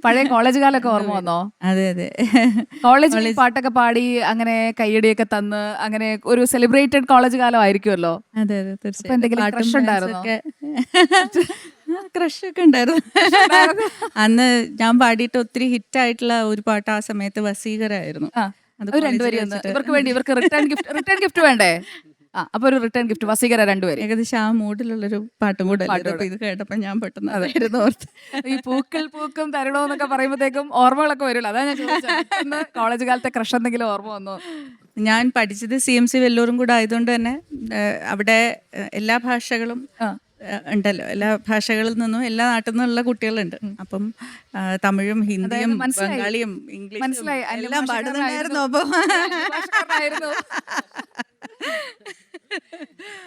പഴയ കോളേജ് കാലൊക്കെ ഓർമ്മ വന്നോ? അതെ അതെ. കോളേജിൽ പാട്ടൊക്കെ പാടി അങ്ങനെ കയ്യടിയൊക്കെ തന്ന് അങ്ങനെ ഒരു സെലിബ്രേറ്റഡ് കോളേജ് കാലം ആയിരിക്കുമല്ലോ. അതെ അതെ, അപ്പൊ എന്തെങ്കിലും crush ഉണ്ടായിരുന്നോ? ക്രഷൊക്കെ ഉണ്ടായിരുന്നു. അന്ന് ഞാൻ പാടിയിട്ട് ഒത്തിരി ഹിറ്റായിട്ടുള്ള ഒരു പാട്ട് ആ സമയത്ത് വസീകരായിരുന്നു. അത് രണ്ടുപേരും ഇവർക്ക് വേണ്ടി ഇവർക്ക് റിട്ടേൺ ഗിഫ്റ്റ് വേണ്ടേ? അപ്പൊ ഒരു റിട്ടേൺ ഗിഫ്റ്റ് വസീകര രണ്ടുപേരും ഏകദേശം ആ മൂഡിലുള്ളൊരു പാട്ടും കൂടെ ഇത് കേട്ടപ്പോ ഞാൻ പെട്ടെന്ന് അതായിരുന്നു ഓർത്ത്. ഈ പൂക്കും തരണോ എന്നൊക്കെ പറയുമ്പോഴത്തേക്കും ഓർമ്മകളൊക്കെ വരുമല്ലോ. അതാ ഞാൻ ചോദിച്ചത്, കോളേജ് കാലത്തെ ക്രഷ് എന്തെങ്കിലും ഓർമ്മ വന്നോ? ഞാൻ പഠിച്ചത് CMC വെല്ലൂരും കൂടെ ആയതുകൊണ്ട് തന്നെ അവിടെ എല്ലാ ഭാഷകളും ഉണ്ടല്ലോ. എല്ലാ ഭാഷകളിൽ നിന്നും എല്ലാ നാട്ടിൽ നിന്നുള്ള കുട്ടികളുണ്ട്. അപ്പം തമിഴും ഹിന്ദിയും ബംഗാളിയും ഇംഗ്ലീഷും എല്ലാം പാടുന്നുണ്ടായിരുന്നു.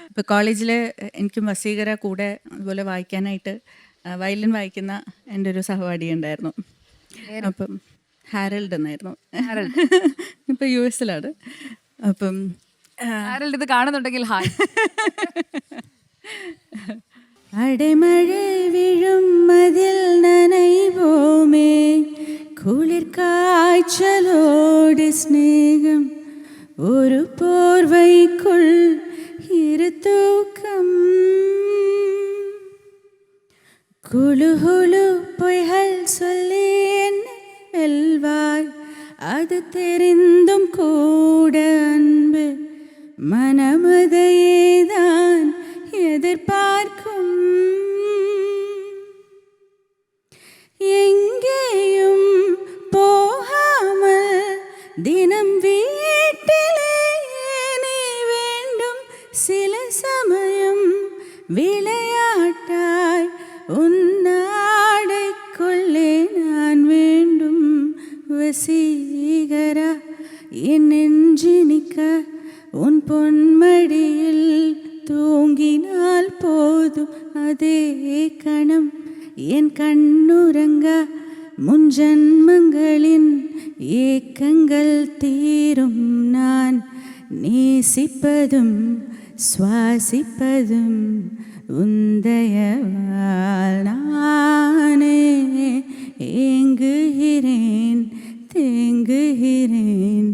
ഇപ്പൊ കോളേജിൽ എനിക്കും വസീകര കൂടെ അതുപോലെ വായിക്കാനായിട്ട് വയലിൻ വായിക്കുന്ന എൻ്റെ ഒരു സഹപാഠി ഉണ്ടായിരുന്നു. അപ്പം ഹാരൽഡ് എന്നായിരുന്നു. ഇപ്പൊ US അപ്പം ഹാരൽഡ് ഇത് കാണുന്നുണ്ടെങ്കിൽ ഹായ്. അടമഴை விழும் மதில் நனைவோமே குளிர் காய்ச்சலோடு ஸ்நேகம் ஒரு போர்வைக்குள் இரு தூக்கம் குழுகுழு பொய்கள் சொல்லி என்னை வெல்வாய் அது தெரிந்தும் கூட அன்பு மனமதையேதான் எதிர்பார்க்கும் எங்கேயும் போகாமல் தினம் வீட்டிலே நீ வேண்டும் சில சமயம் விளையாட்டாய் உன்னாடைக்குள்ளே நான் வேண்டும் வசீகரா என் நெஞ்சினிக்க உன் பொன்மடியில் தூங்கினால் போதும் அதே கணம் என் கண்ணுறங்க முன்ஜன்மங்களின் ஏக்கங்கள் தீரும் நான் நேசிப்பதும் சுவாசிப்பதும் உந்தயவால் நானே ஏங்குகிறேன் தேங்குகிறேன்